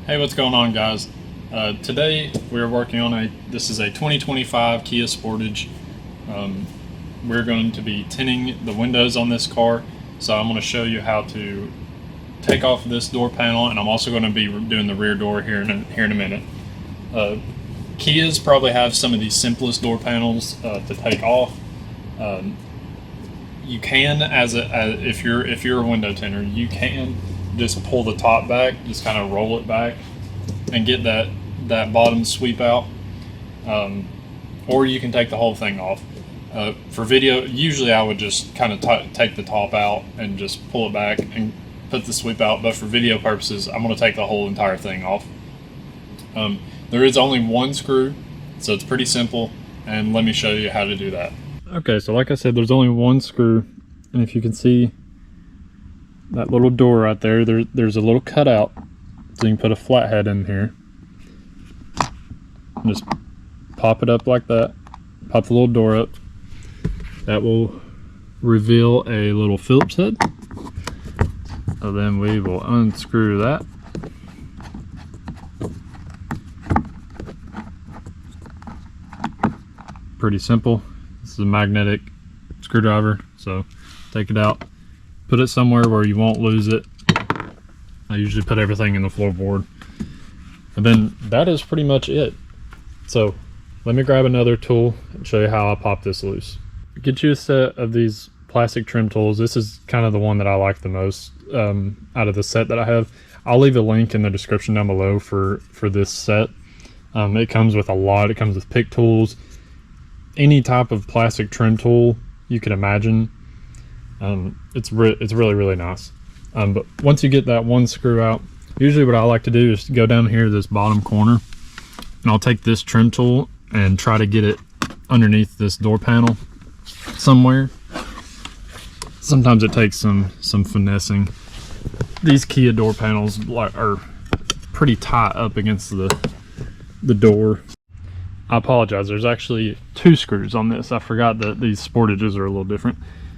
Hey, what's going on, guys? Today we're working on this is a 2025 Kia Sportage. We're going to be tinting the windows on this car, so I'm going to show you how to take off this door panel, and I'm also going to be doing the rear door here in a minute. Kias probably have some of the simplest door panels to take off. You can, if you're a window tinter, you can just pull the top back, just kind of roll it back, and get that bottom sweep out. Or you can take the whole thing off. For video, usually I would just kind of take the top out and just pull it back and put the sweep out. But for video purposes, I'm going to take the whole entire thing off. There is only one screw, so it's pretty simple. And let me show you how to do that. Okay, so like I said, there's only one screw, and if you can see that little door right there, there's a little cutout, so you can put a flathead in here. And just pop it up like that. Pop the little door up. That will reveal a little Phillips head. So then we will unscrew that. Pretty simple. This is a magnetic screwdriver, so take it out. Put it somewhere where you won't lose it. I usually put everything in the floorboard. And then that is pretty much it. So let me grab another tool and show you how I pop this loose. Get you a set of these plastic trim tools. This is kind of the one that I like the most out of the set that I have. I'll leave a link in the description down below for this set. It comes with a lot. It comes with pick tools, any type of plastic trim tool you can imagine. It's really nice. But once you get that one screw out, usually what I like to do is go down here to this bottom corner, and I'll take this trim tool and try to get it underneath this door panel somewhere. Sometimes it takes some finessing. These Kia door panels are pretty tight up against the door. I apologize, there's actually two screws on this. I forgot that these Sportages are a little different.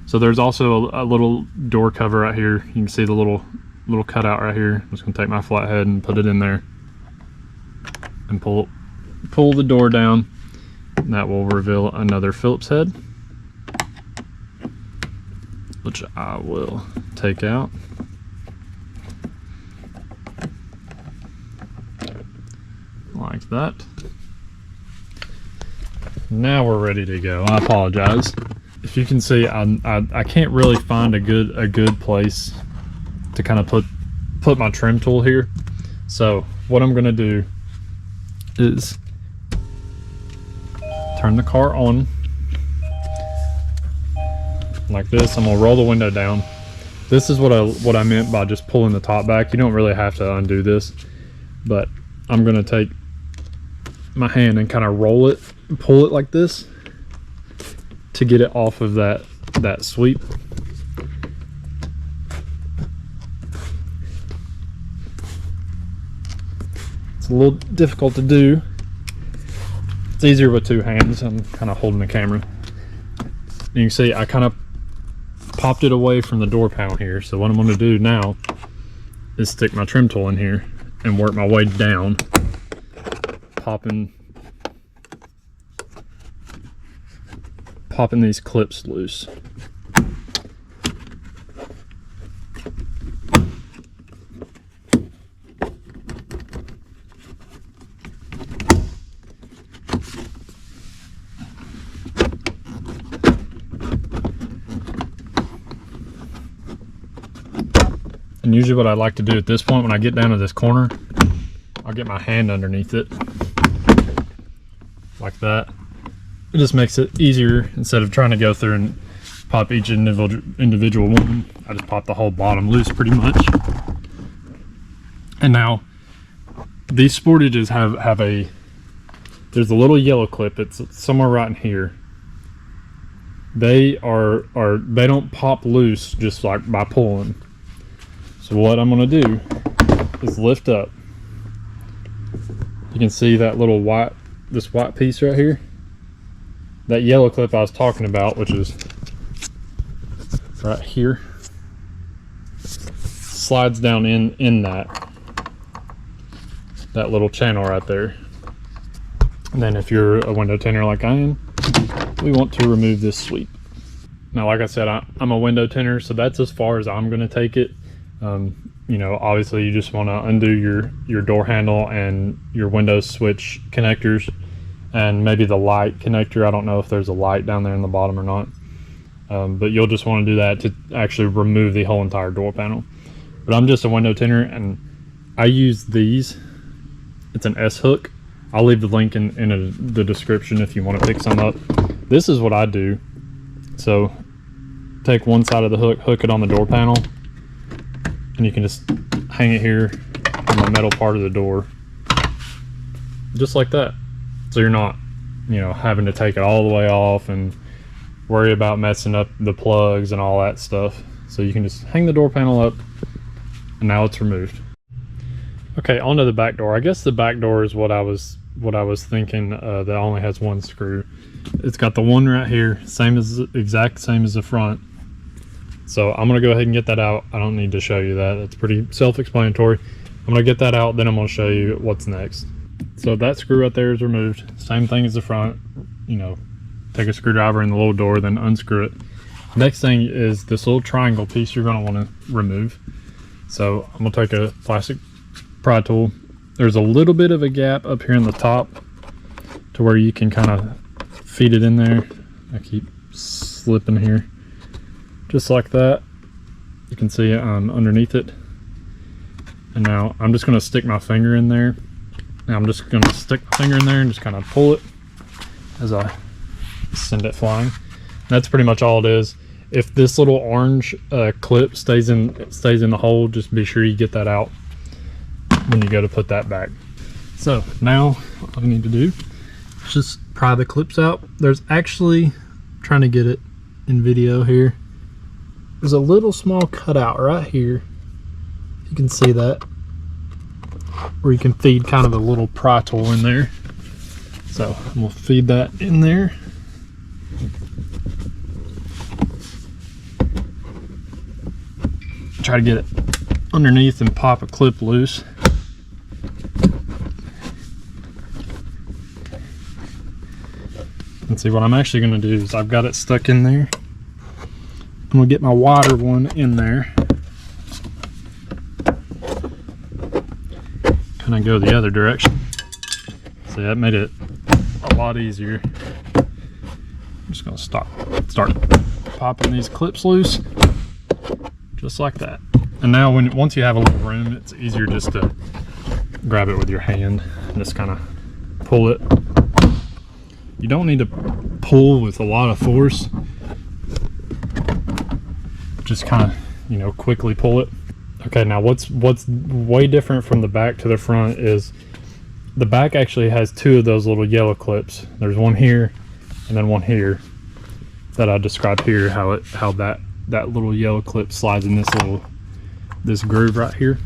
So there's also a little door cover right here. You can see the little cutout right here. I'm just gonna take my flathead and put it in there and pull the door down. And that will reveal another Phillips head, which I will take out. Like that. Now we're ready to go. I apologize. If you can see, I can't really find a good place to kind of put my trim tool here. So what I'm gonna do is turn the car on like this. I'm gonna roll the window down. This is what I meant by just pulling the top back. You don't really have to undo this, but I'm gonna take my hand and kind of roll it, pull it like this to get it off of that sweep. It's a little difficult to do. It's easier with two hands. I'm kind of holding the camera. You can see I kind of popped it away from the door panel here. So what I'm going to do now is stick my trim tool in here and work my way down, popping these clips loose. And usually what I like to do at this point, when I get down to this corner, I'll get my hand underneath it like that. It just makes it easier. Instead of trying to go through and pop each individual one, I just pop the whole bottom loose pretty much. And now these Sportages have there's a little yellow clip. It's somewhere right in here. They don't pop loose just like by pulling. So what I'm gonna do is lift up. You can see that little this white piece right here. That yellow clip I was talking about, which is right here, slides down in that. that little channel right there. And then if you're a window tinner like I am, we want to remove this sweep. Now, like I said, I'm a window tinner, so that's as far as I'm going to take it. You know, obviously you just want to undo your door handle and your window switch connectors, and maybe the light connector. I don't know if there's a light down there in the bottom or not, but you'll just want to do that to actually remove the whole entire door panel. But I'm just a window tinner, and I use these. It's an S hook. I'll leave the link in the description if you want to pick some up. This is what I do. So take one side of the hook, hook it on the door panel, and you can just hang it here on the metal part of the door, just like that. So you're not, you know, having to take it all the way off and worry about messing up the plugs and all that stuff. So you can just hang the door panel up, and now it's removed. Okay, onto the back door. I guess the back door is what I was thinking. That only has one screw. It's got the one right here, exact same as the front. So I'm gonna go ahead and get that out. I don't need to show you that. It's pretty self-explanatory. I'm gonna get that out, then I'm gonna show you what's next. So that screw right there is removed. Same thing as the front. You know, take a screwdriver in the little door, then unscrew it. Next thing is this little triangle piece you're gonna wanna remove. So I'm gonna take a plastic pry tool. There's a little bit of a gap up here in the top to where you can kind of feed it in there. I keep slipping here. Just like that. You can see underneath it. And now I'm just going to stick my finger in there. And I'm just going to stick my finger in there and just kind of pull it as I send it flying. That's pretty much all it is. If this little orange clip stays in the hole, just be sure you get that out when you go to put that back. So now all I need to do is just pry the clips out. There's actually, trying to get it in video here, there's a little small cutout right here. You can see that, where you can feed kind of a little pry tool in there. So I'm gonna feed that in there. Try to get it underneath and pop a clip loose. And see, what I'm actually going to do is I've got it stuck in there. I'm going to get my wider one in there. Kind of go the other direction. See, that made it a lot easier. I'm just going to start popping these clips loose, just like that. And now once you have a little room, it's easier just to grab it with your hand and just kind of pull it. You don't need to pull with a lot of force. Just kind of, you know, quickly pull it. Okay, now what's way different from the back to the front is the back actually has two of those little yellow clips. There's one here and then one here that I described here, how that little yellow clip slides in this groove right here.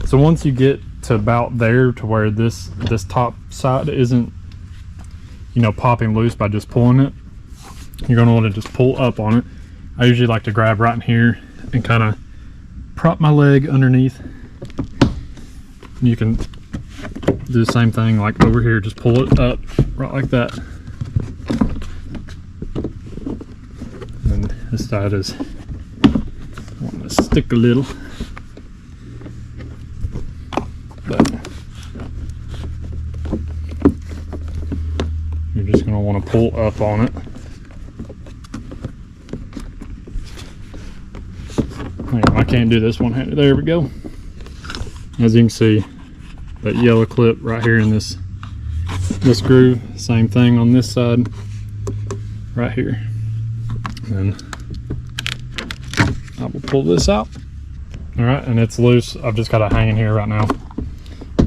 So once you get to about there, to where this top side isn't, you know, popping loose by just pulling it, you're going to want to just pull up on it. I usually like to grab right in here and kind of prop my leg underneath. You can do the same thing like over here, just pull it up right like that. And then this side is wanting to stick a little, but you're just going to want to pull up on it. I can't do this one-handed. There we go. As you can see, that yellow clip right here in this groove. Same thing on this side, right here. And I will pull this out. All right, and it's loose. I've just got it hanging here right now.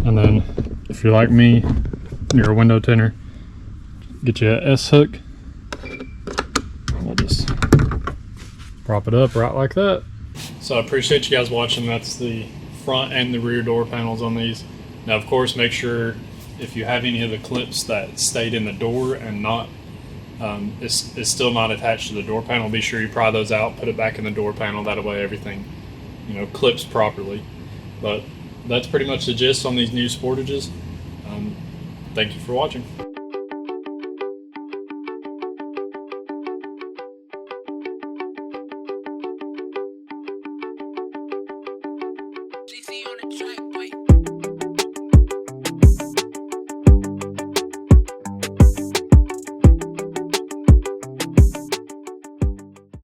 And then, if you're like me, you're a window tinner, get you a S hook. We'll just prop it up right like that. So I appreciate you guys watching. That's the front and the rear door panels on these. Now, of course, make sure if you have any of the clips that stayed in the door and not is still not attached to the door panel, be sure you pry those out, put it back in the door panel. That way everything, you know, clips properly. But that's pretty much the gist on these new Sportages. Thank you for watching.